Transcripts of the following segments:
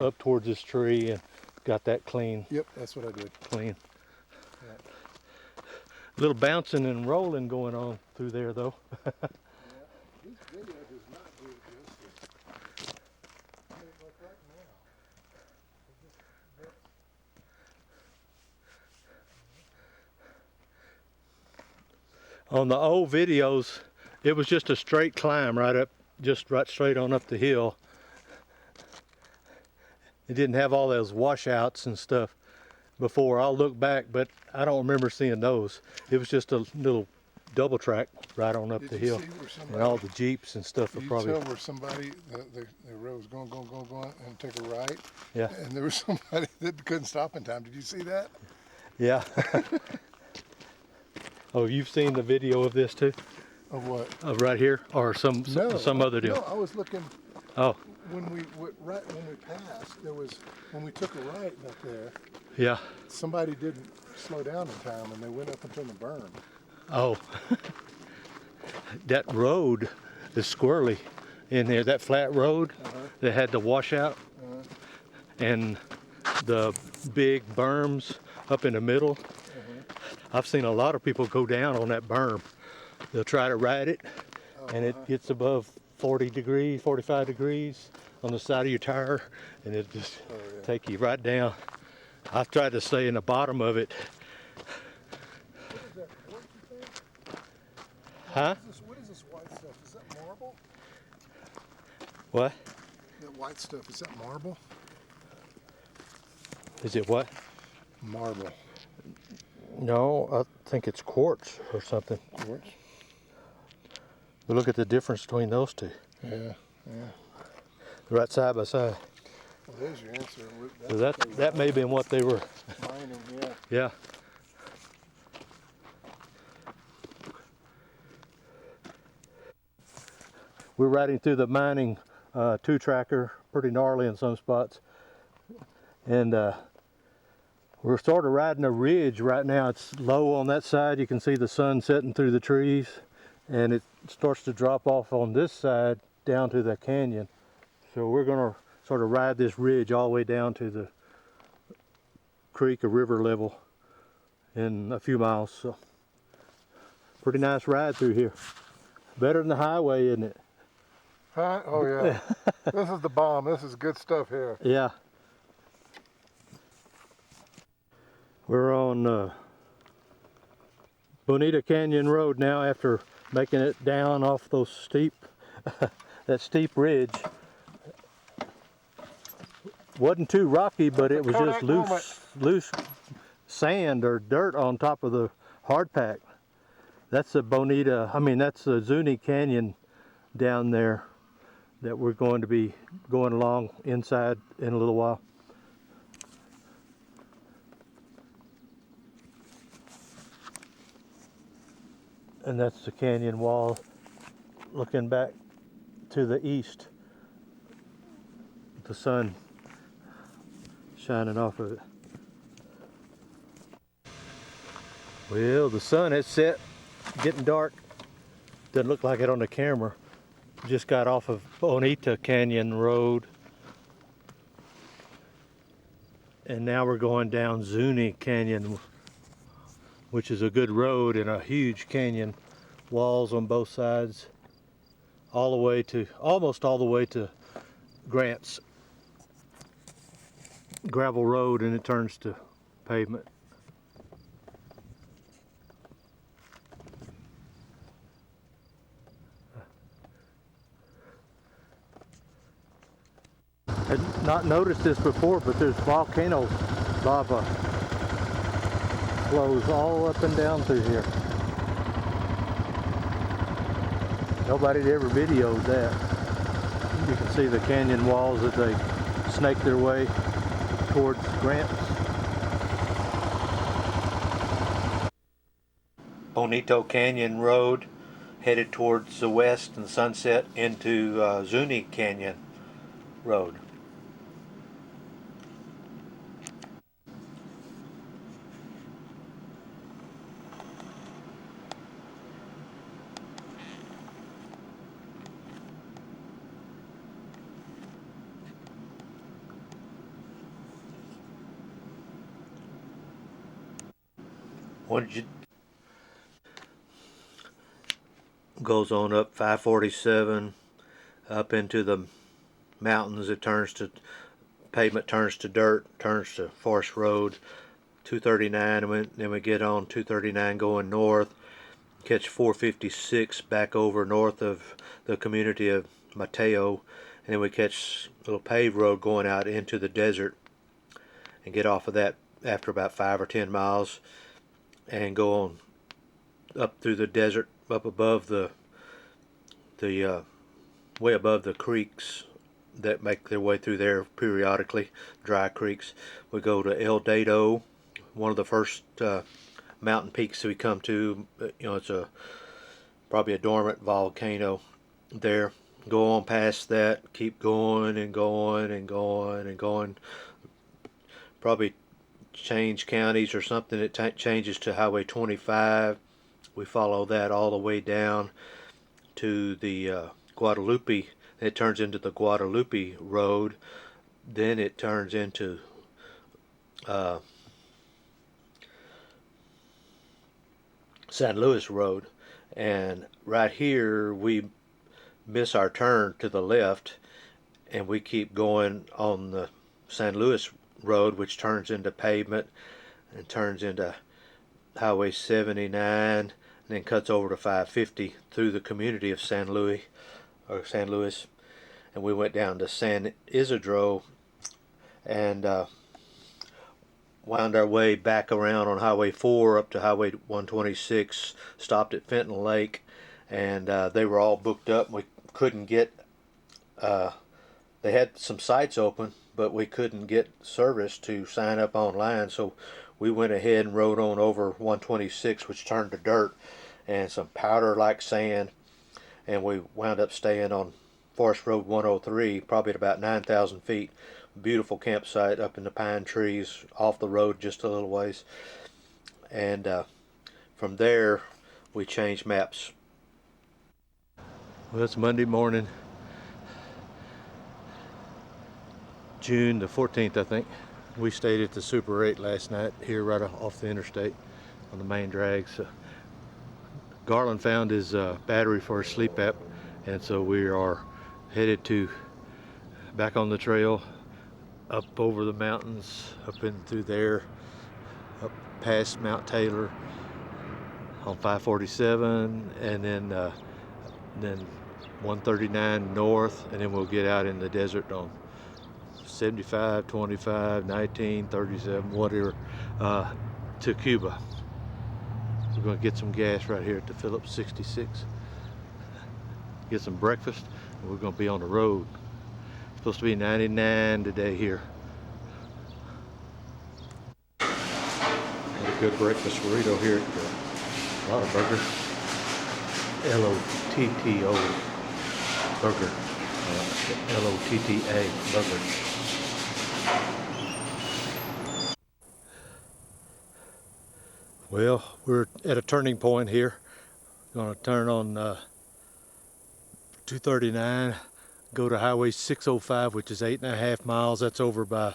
up towards this tree and got that clean. Yep, that's what I did. Clean. Yeah. Little bouncing and rolling going on through there though. Yeah, this video does not do it justice. I mean, like right now. On the old videos, it was just a straight climb right up, just right straight on up the hill. It didn't have all those washouts and stuff before. I'll look back, but I don't remember seeing those. It was just a little double track right on up the hill. And all the Jeeps and stuff were probably... You tell where somebody, the road was going, and take a right. Yeah. And there was somebody that couldn't stop in time. Did you see that? Yeah. Oh, you've seen the video of this too? Of what? Of right here, or some other deal? No, I was looking. Oh. When we passed, there was, when we took a right back there. Yeah. Somebody didn't slow down in time, and they went up into the berm. Oh. That road is squirrely in there. That flat road that had the washout and the big berms up in the middle. I've seen a lot of people go down on that berm. They'll try to ride it, and it gets above 40 degrees, 45 degrees on the side of your tire, and it just take you right down. I've tried to stay in the bottom of it. What is that, what you think? Huh? What is this white stuff? Is that marble? What? That white stuff, is that marble? Is it what? Marble. No, I think it's quartz or something. Quartz? But look at the difference between those two. Yeah, yeah. Right side by side. Well, there's your answer. So that may have been what they were mining, yeah. Yeah. We're riding through the mining two-tracker, pretty gnarly in some spots. And we're sort of riding a ridge right now. It's low on that side. You can see the sun setting through the trees. And it starts to drop off on this side down to the canyon. So we're going to sort of ride this ridge all the way down to the creek or river level in a few miles. So pretty nice ride through here. Better than the highway, isn't it? Huh? Oh yeah. This is the bomb. This is good stuff here. Yeah. We're on Bonita Canyon Road now after making it down off those steep, that steep ridge. Wasn't too rocky, but it was just loose sand or dirt on top of the hard pack. That's the Bonita, that's the Zuni Canyon down there that we're going to be going along inside in a little while. And that's the canyon wall looking back to the east. The sun shining off of it. Well, the sun has set, getting dark. Doesn't look like it on the camera. Just got off of Bonita Canyon Road. And now we're going down Zuni Canyon, which is a good road and a huge canyon, walls on both sides, all the way to, almost all the way to Grant's gravel road, and it turns to pavement. I had not noticed this before, but there's volcano lava flows all up and down through here. Nobody ever videoed that. You can see the canyon walls that they snake their way towards Grants. Bonito Canyon Road headed towards the west and sunset into Zuni Canyon Road. Once you goes on up 547 up into the mountains, it turns to pavement, turns to dirt, turns to forest road. 239, and then we get on 239 going north, catch 456 back over north of the community of Mateo, and then we catch a little paved road going out into the desert and get off of that after about 5 or 10 miles and go on up through the desert, up above the way above the creeks that make their way through there periodically, dry creeks. We go to El Dado, one of the first mountain peaks we come to. You know, it's probably a dormant volcano there. Go on past that, keep going and going and going and going. Probably change counties or something. It changes to Highway 25. We follow that all the way down to the Guadalupe. It turns into the Guadalupe Road. Then it turns into San Luis Road, and right here we miss our turn to the left, and we keep going on the San Luis Road, which turns into pavement and turns into Highway 79, and then cuts over to 550 through the community of San Luis, and we went down to San Isidro and wound our way back around on Highway 4 up to Highway 126, stopped at Fenton Lake, and they were all booked up. We couldn't get, they had some sites open, but we couldn't get service to sign up online, so we went ahead and rode on over 126, which turned to dirt and some powder like sand, and we wound up staying on Forest Road 103, probably at about 9,000 feet. Beautiful campsite up in the pine trees off the road just a little ways, and from there we changed maps. Well, it's Monday morning, June the 14th, I think. We stayed at the Super 8 last night here right off the interstate on the main drag. So Garland found his battery for his sleep app, and so we are headed to back on the trail, up over the mountains, up in through there, up past Mount Taylor on 547, and then 139 north, and then we'll get out in the desert on 75, 25, 19, 37, whatever, to Cuba. We're going to get some gas right here at the Phillips 66, get some breakfast, and we're going to be on the road. It's supposed to be 99 today here. Had a good breakfast burrito here at the Whataburger, L-O-T-T-O burger, L-O-T-T-A burger. Well, we're at a turning point here. Going to turn on 239, go to Highway 605, which is 8.5 miles. That's over by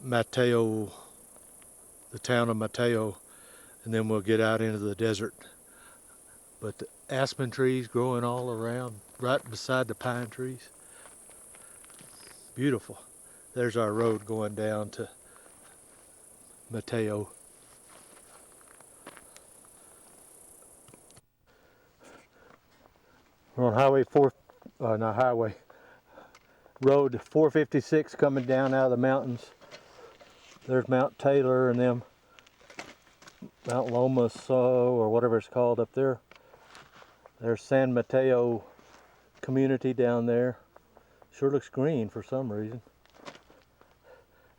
Mateo, the town of Mateo, and then we'll get out into the desert. But the aspen trees growing all around, right beside the pine trees. Beautiful. There's our road going down to Mateo. We're on Highway 4, not highway, Road 456 coming down out of the mountains. There's Mount Taylor and them, Mount Lomas or whatever it's called up there. There's San Mateo community down there. Sure looks green for some reason.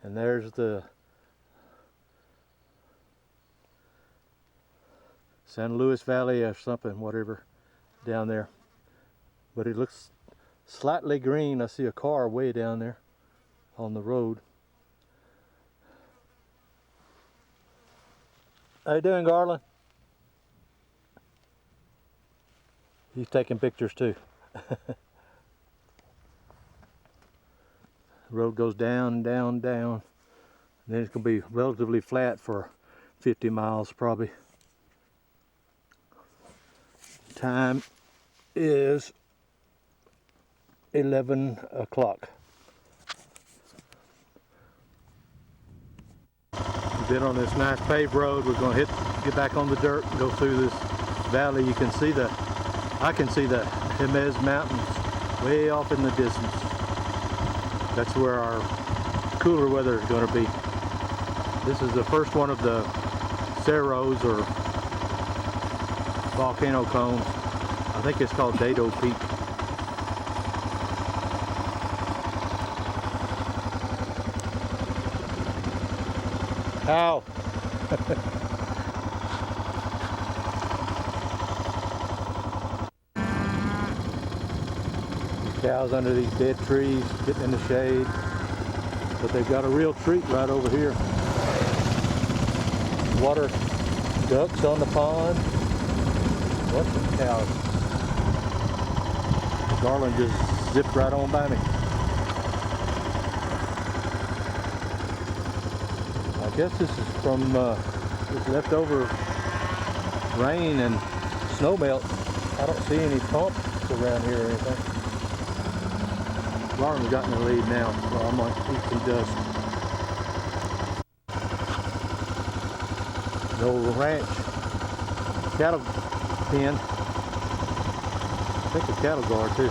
And there's the San Luis Valley or something, whatever, down there. But it looks slightly green. I see a car way down there on the road. How you doing, Garland? He's taking pictures too. The road goes down, down, down. And then it's going to be relatively flat for 50 miles probably. Time is 11 o'clock. We've been on this nice paved road. We're going to get back on the dirt and go through this valley. You can see I can see the Jemez mountains way off in the distance. That's where our cooler weather is going to be. This is the first one of the cerros or volcano cones. I think it's called Dado Peak. How? Cows under these dead trees, getting in the shade. But they've got a real treat right over here. Water ducks on the pond. What the cows? Garland just zipped right on by me. I guess this is from this leftover rain and snow melt. I don't see any pumps around here or anything. Garland's got in the lead now, so I'm going to eat some dust. The old ranch cattle pen. I think a cattle guard too.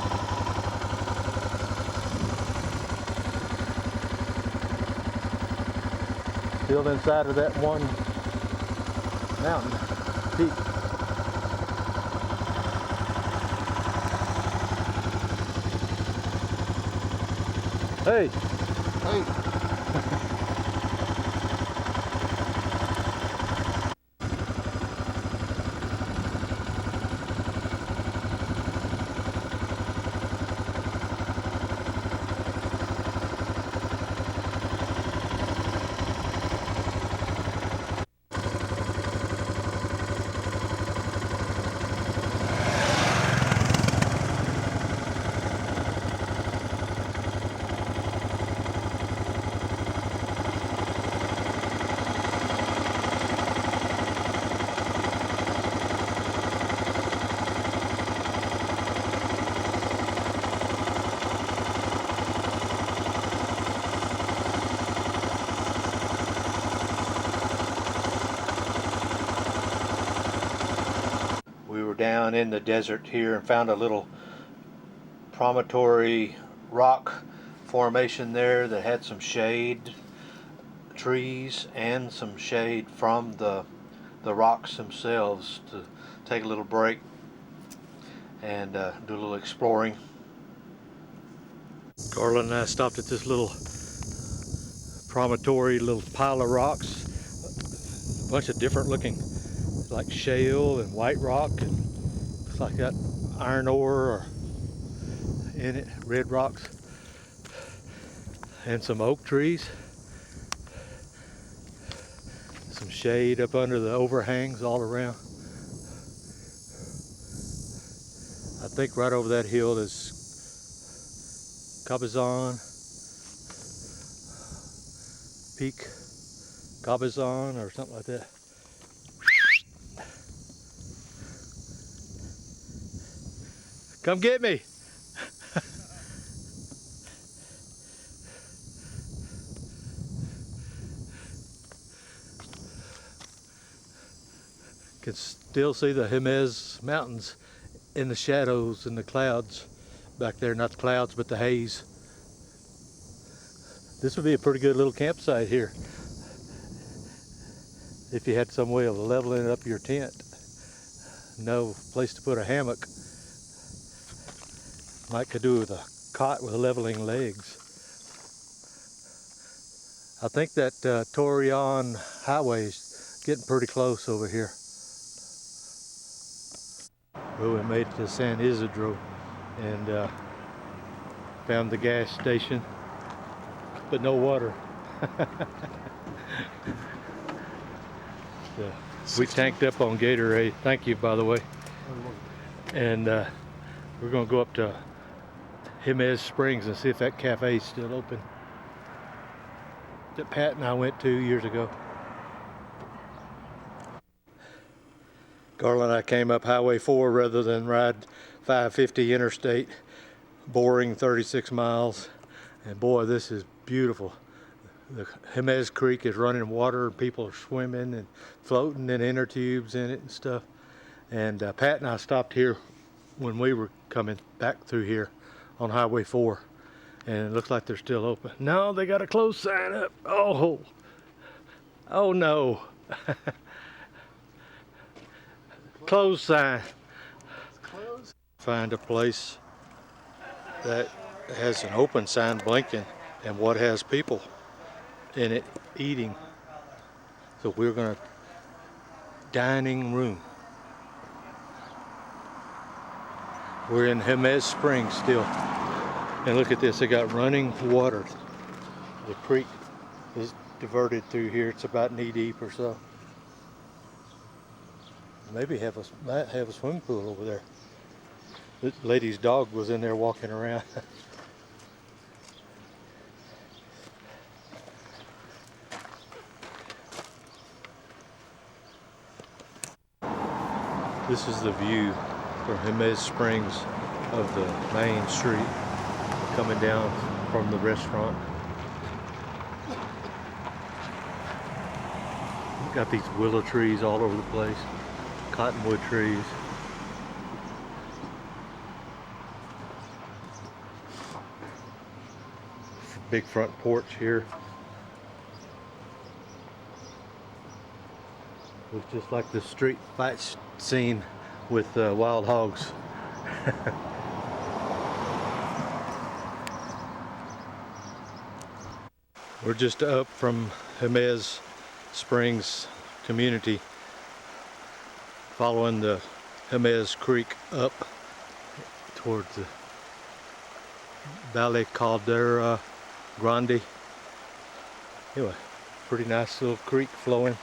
Still inside of that one mountain peak. Hey! Hey! We were down in the desert here and found a little promontory rock formation there that had some shade trees and some shade from the rocks themselves to take a little break and do a little exploring. Garland and I stopped at this little promontory, little pile of rocks, a bunch of different looking, like shale and white rock, and looks like got iron ore in it, red rocks, and some oak trees, some shade up under the overhangs all around. I think right over that hill is Cabazon Peak, Cabazon or something like that. Come get me. Can still see the Jemez mountains in the shadows and the clouds back there. Not the clouds, but the haze. This would be a pretty good little campsite here if you had some way of leveling up your tent. No place to put a hammock. Like could do with a cot with leveling legs. I think that Torreon highway is getting pretty close over here. Well, we made it to San Isidro and found the gas station, but no water. So we tanked up on Gatorade. Thank you, by the way. And we're going to go up to Jemez Springs and see if that cafe is still open that Pat and I went to years ago. Garland and I came up Highway 4 rather than ride 550 interstate, boring 36 miles. And boy, this is beautiful. The Jemez Creek is running water, and people are swimming and floating in inner tubes in it and stuff. And Pat and I stopped here when we were coming back through here on Highway 4. And it looks like they're still open. No, they got a closed sign up. Oh, oh no. Closed sign. Close. Find a place that has an open sign blinking and what has people in it eating. So we're gonna dining room. We're in Jemez Springs still. And look at this, they got running water. The creek is diverted through here. It's about knee deep or so. Maybe might have a swimming pool over there. This lady's dog was in there walking around. This is the view from Jemez Springs of the main street coming down from the restaurant. Got these willow trees all over the place, cottonwood trees. Big front porch here. Looks just like the street fight scene with wild hogs. We're just up from Jemez Springs community, following the Jemez Creek up towards the Valley Caldera Grande. Anyway, pretty nice little creek flowing.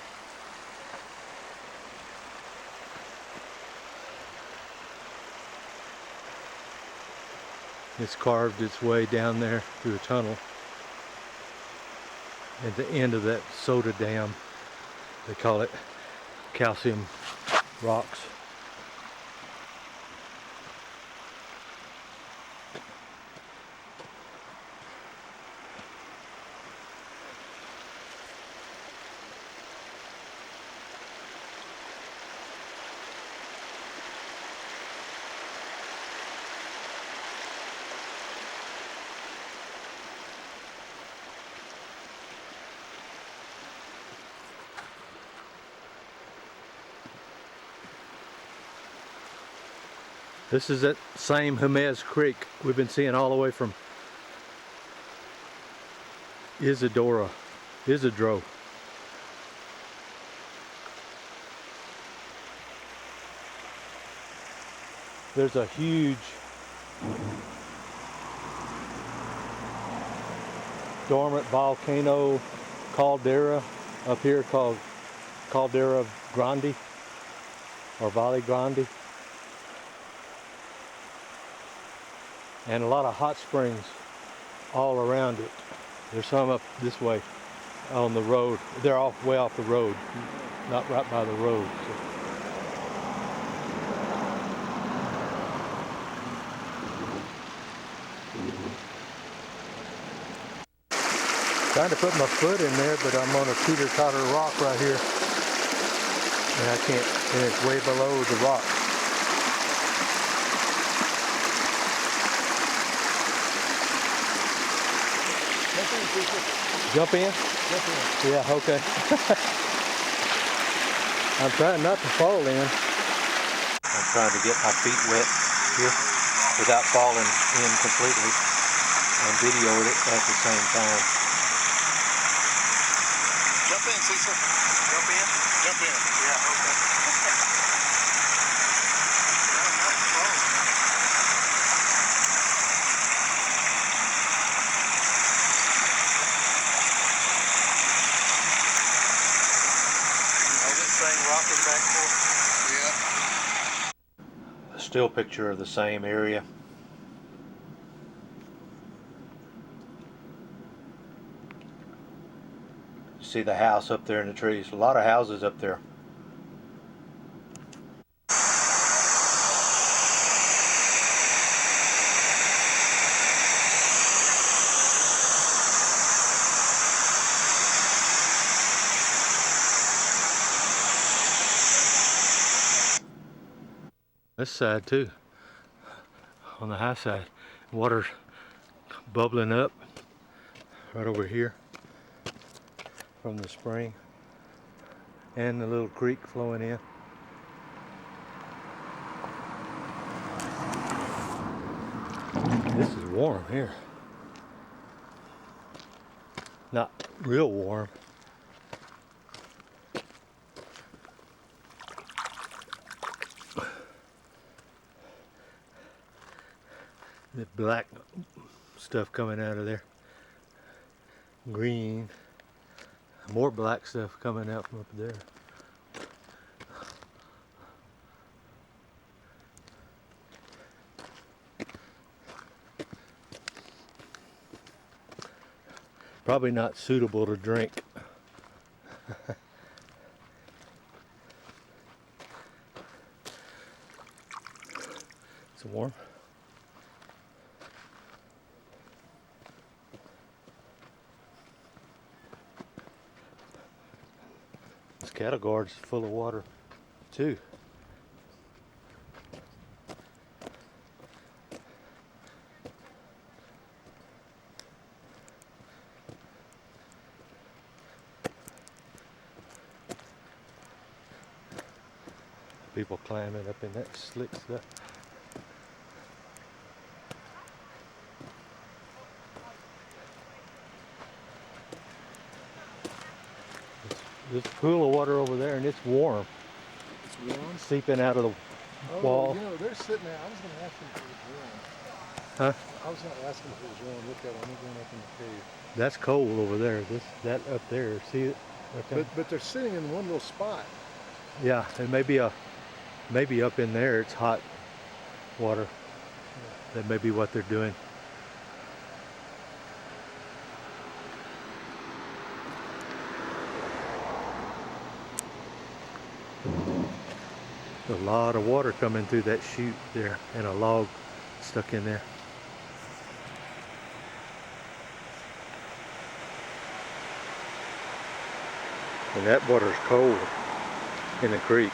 It's carved its way down there through a tunnel. At the end of that soda dam, they call it calcium rocks. This is that same Jemez Creek we've been seeing all the way from Isidro. There's a huge dormant volcano caldera up here called Caldera Grande or Valley Grande. And a lot of hot springs all around it. There's some up this way on the road. They're way off the road, not right by the road. So. Trying to put my foot in there, but I'm on a teeter-totter rock right here. And I can't, and it's way below the rock. Jump in? Jump in. Yeah, okay. I'm trying not to fall in. I'm trying to get my feet wet here without falling in completely and video it at the same time. Jump in, Cecil. Jump in? Jump in. Yeah, okay. Rocking back and forth. Yeah. A still picture of the same area. You see the house up there in the trees. A lot of houses up there. This side too, on the high side. Water's bubbling up right over here from the spring and the little creek flowing in. This is warm here. Not real warm. The black stuff coming out of there. Green. More black stuff coming out from up there. Probably not suitable to drink. It's warm. This cattle guard's full of water too. People climbing up in that slick stuff. There's a pool of water over there and it's warm. It's warm? Seeping out of the wall. You know, they're sitting there. I was going to ask them if it was warm. Huh? I was going to ask them if it was warm. Look at them. They're going up in the cave. That's cold over there. That up there. See it? Right there? But they're sitting in one little spot. Yeah, it may be maybe up in there it's hot water. That may be what they're doing. A lot of water coming through that chute there and a log stuck in there. And that water's cold in the creek.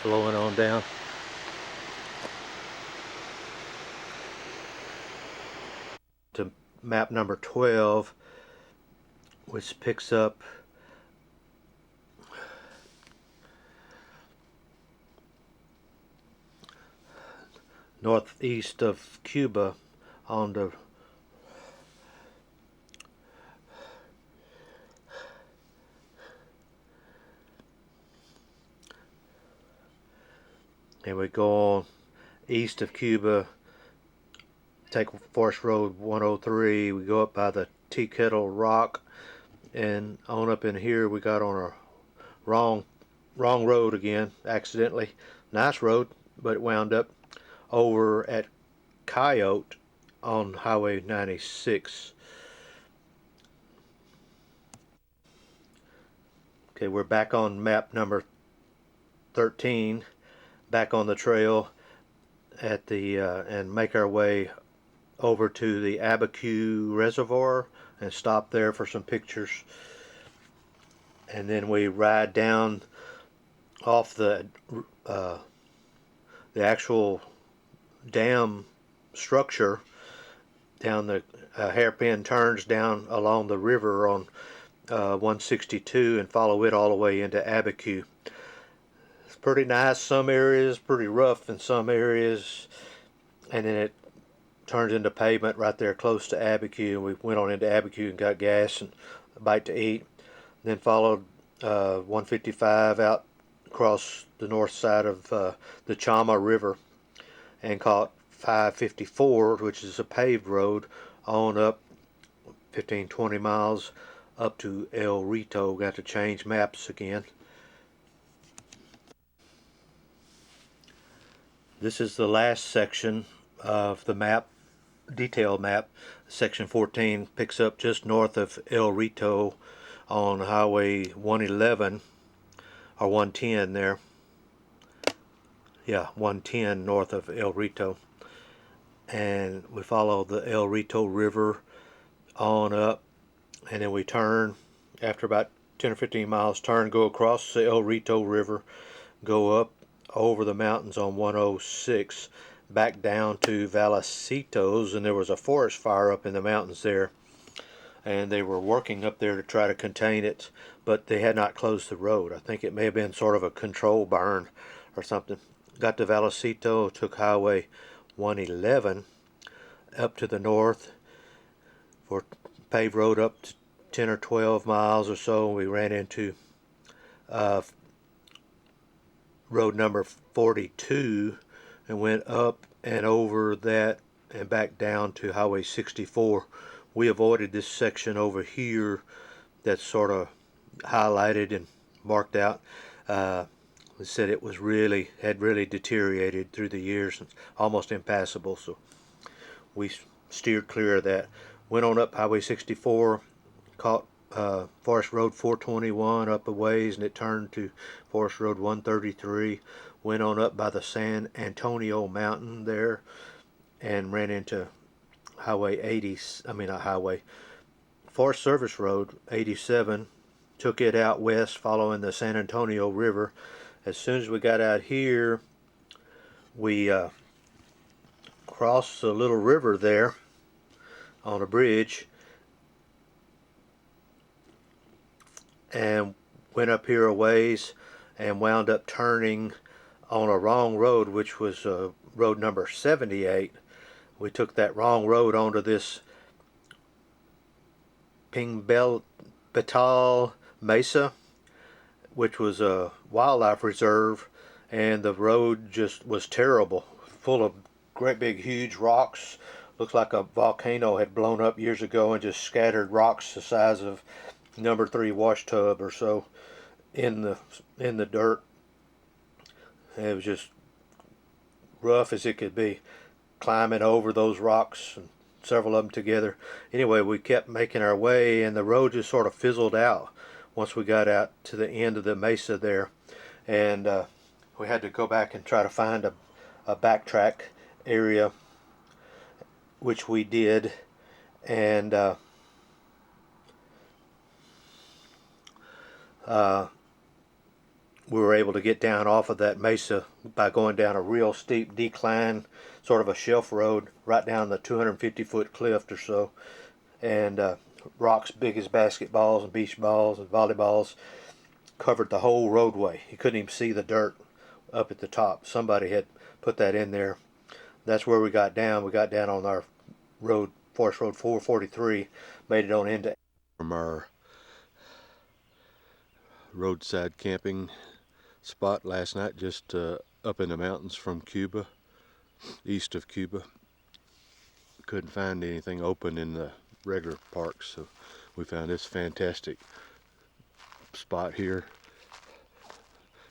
Flowing on down. To map number 12, which picks up northeast of Cuba on the and we go on east of Cuba, take Forest Road 103, we go up by the Tea Kettle Rock, and on up in here we got on a wrong road again, accidentally. Nice road, but it wound up over at Coyote on Highway 96. Okay, we're back on map number 13, back on the trail at the and make our way over to the Abiquiu Reservoir and stop there for some pictures, and then we ride down off the actual dam structure down the hairpin turns down along the river on 162 and follow it all the way into Abiquiu. It's pretty nice some areas, pretty rough in some areas, and then it turns into pavement right there close to Abiquiu. We went on into Abiquiu and got gas and a bite to eat, then followed 155 out across the north side of the Chama River and caught 554, which is a paved road, on up 15-20 miles up to El Rito. Got to change maps again. This is the last section of the map, detailed map. Section 14 picks up just north of El Rito on Highway 111 or 110 there. Yeah, 110 north of El Rito. And we follow the El Rito River on up, and then we turn after about 10 or 15 miles, turn, go across the El Rito River, go up over the mountains on 106, back down to Vallecito's, and there was a forest fire up in the mountains there, and they were working up there to try to contain it, but they had not closed the road. I think it may have been sort of a control burn or something. Got to Vallecito, took Highway 111 up to the north for paved road up to 10 or 12 miles or so. We ran into road number 42 and went up and over that and back down to Highway 64. We avoided this section over here that's sort of highlighted and marked out. They said it was had really deteriorated through the years, and almost impassable, so we steered clear of that. Went on up Highway 64, caught Forest Road 421 up a ways, and it turned to Forest Road 133. Went on up by the San Antonio Mountain there and ran into Highway 80, Forest Service Road 87. Took it out west following the San Antonio River. As soon as we got out here, we crossed the little river there on a bridge and went up here a ways and wound up turning on a wrong road, which was road number 78. We took that wrong road onto this Betal Mesa, which was a wildlife reserve, and the road just was terrible, full of great big huge rocks. Looks like a volcano had blown up years ago and just scattered rocks the size of number 3 wash tub or so in the dirt. It was just rough as it could be, climbing over those rocks, and several of them together. Anyway, we kept making our way, and the road just sort of fizzled out once we got out to the end of the mesa there, and we had to go back and try to find a backtrack area, which we did, and we were able to get down off of that mesa by going down a real steep decline, sort of a shelf road, right down the 250-foot cliff or so, and rocks big as basketballs and beach balls and volleyballs covered the whole roadway. You couldn't even see the dirt up at the top. Somebody had put that in there. That's where we got down. We got down on our road, Forest Road 443, made it on into from our roadside camping spot last night, just up in the mountains from Cuba, east of Cuba. Couldn't find anything open in the regular parks, so we found this fantastic spot here,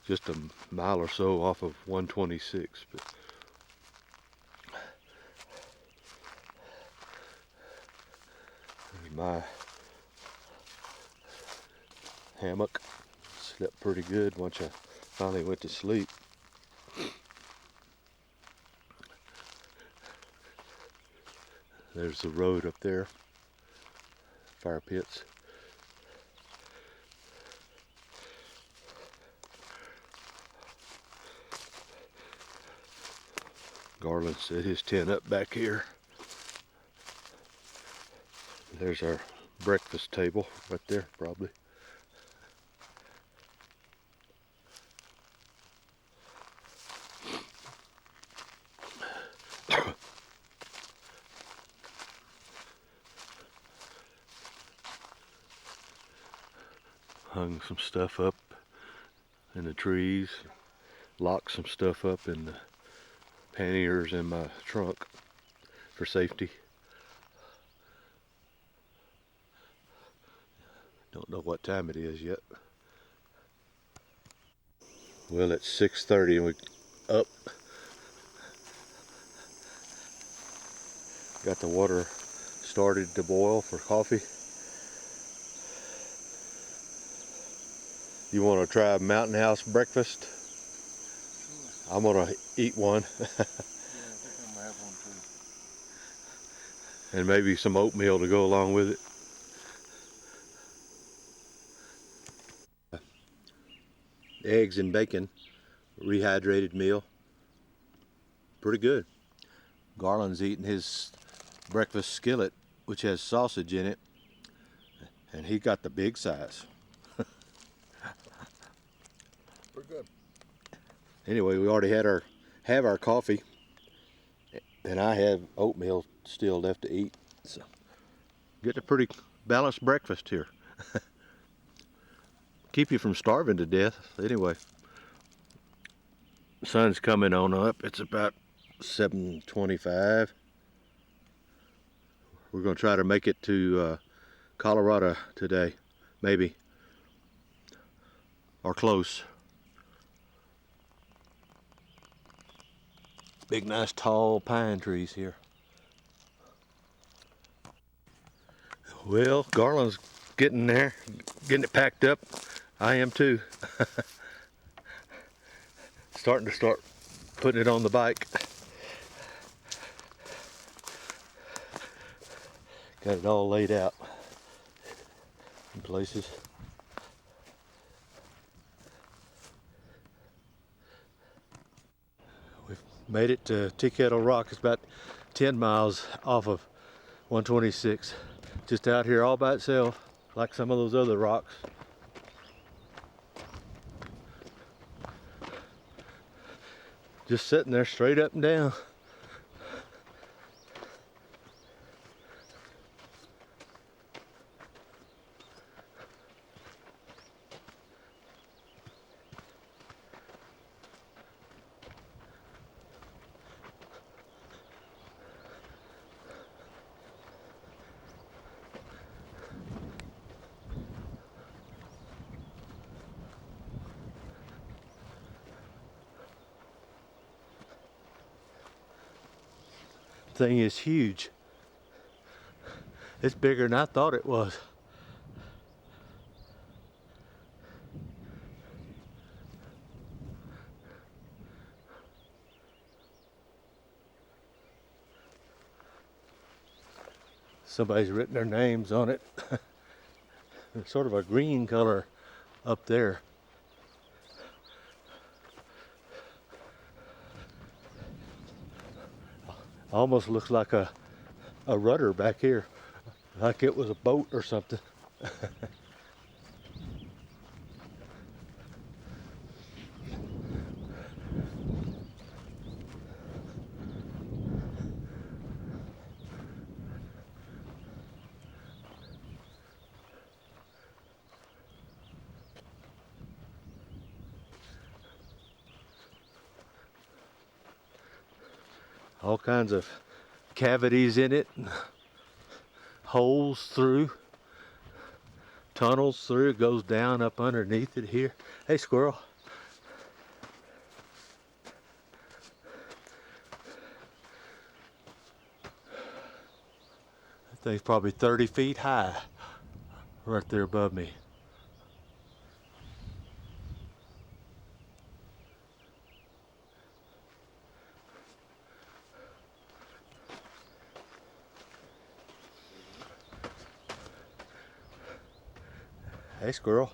just a mile or so off of 126. But there's my hammock. Slept pretty good once I finally went to sleep. There's the road up there, fire pits. Garland set his tent up back here. There's our breakfast table right there, probably. Hung some stuff up in the trees, locked some stuff up in the panniers in my trunk for safety. Don't know what time it is yet. Well, it's 6:30 and we up. Got the water started to boil for coffee. You want to try a Mountain House breakfast? Sure. I'm going to eat one. Yeah, I think I'm going to have one too. And maybe some oatmeal to go along with it. eggs and bacon, rehydrated meal. Pretty good. Garland's eating his breakfast skillet, which has sausage in it, and he got the big size. Pretty good. Anyway, we already have our coffee, and I have oatmeal still left to eat. So, getting a pretty balanced breakfast here. Keep you from starving to death. Anyway, the sun's coming on up. It's about 7:25. We're going to try to make it to Colorado today, maybe, or close. Big, nice, tall pine trees here. Well, Garland's getting there, getting it packed up. I am too. Start putting it on the bike. Got it all laid out in places. We've made it to Tea Kettle Rock. It's about 10 miles off of 126. Just out here all by itself, like some of those other rocks. Just sitting there straight up and down. Thing is huge. It's bigger than I thought it was. Somebody's written their names on it. It's sort of a green color up there. Almost looks like a rudder back here, like it was a boat or something. All kinds of cavities in it, holes through, tunnels through. It goes down up underneath it here. Hey, squirrel. That thing's probably 30 feet high right there above me. Hey, squirrel.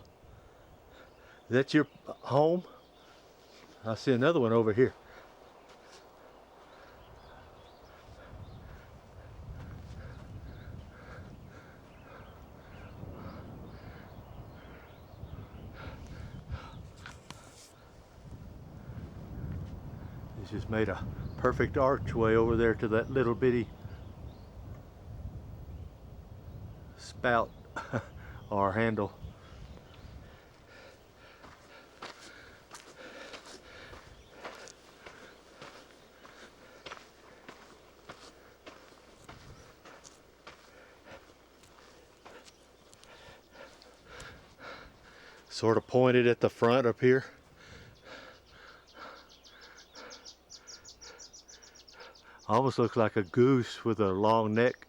Is that your home? I see another one over here. He's just made a perfect archway over there to that little bitty spout or handle. Sort of pointed at the front up here. Almost looks like a goose with a long neck.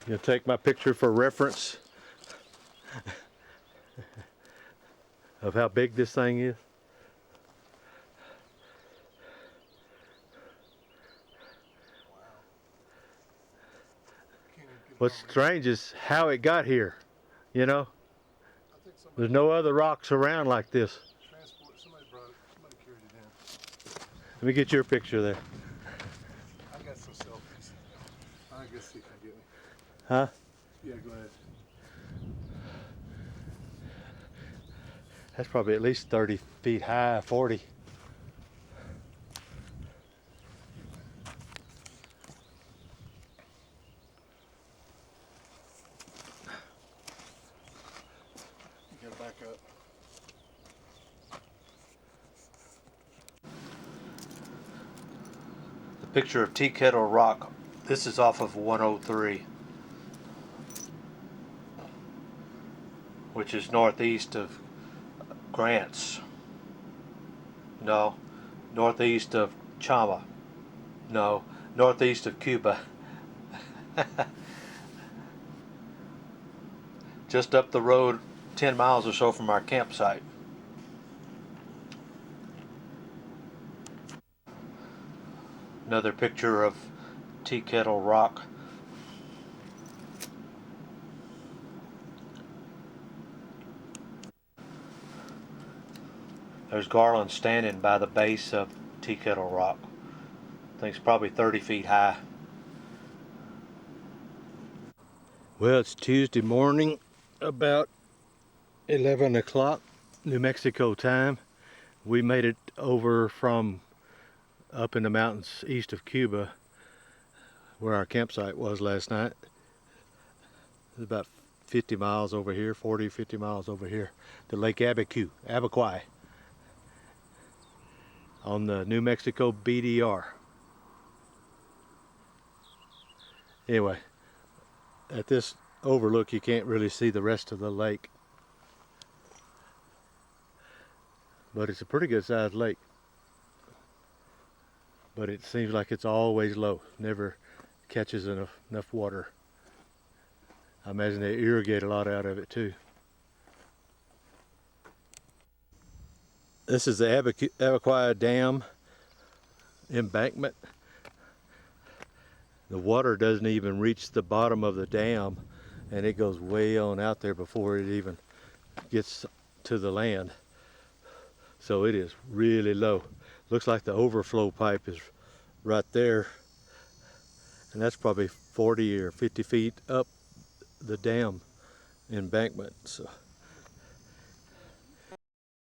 You'll take my picture for reference of how big this thing is. Can't even get it What's on. strange is how it got here, you know? I think somebody There's no other rocks around like this. somebody brought it, somebody carried it in. Let me get your picture there. I got some selfies. I guess he can get me. Huh? Yeah, go ahead. That's probably at least 30 feet high, 40. You gotta back up. The picture of Tea Kettle Rock. This is off of 103, which is northeast of Grants. No, northeast of Chama. No, northeast of Cuba. Just up the road 10 miles or so from our campsite. Another picture of Tea Kettle Rock. There's Garland standing by the base of Tea Kettle Rock. I think it's probably 30 feet high. Well, it's Tuesday morning, about 11 o'clock New Mexico time. We made it over from up in the mountains east of Cuba, where our campsite was last night. It's about 50 miles over here, 40, 50 miles over here, to Lake Abiquiu, on the New Mexico BDR. Anyway, at this overlook you can't really see the rest of the lake, but it's a pretty good sized lake. But it seems like it's always low, never catches enough water. I imagine they irrigate a lot out of it too. This is the Abiquiu Dam embankment. The water doesn't even reach the bottom of the dam, and it goes way on out there before it even gets to the land. So it is really low. Looks like the overflow pipe is right there, and that's probably 40 or 50 feet up the dam embankment. So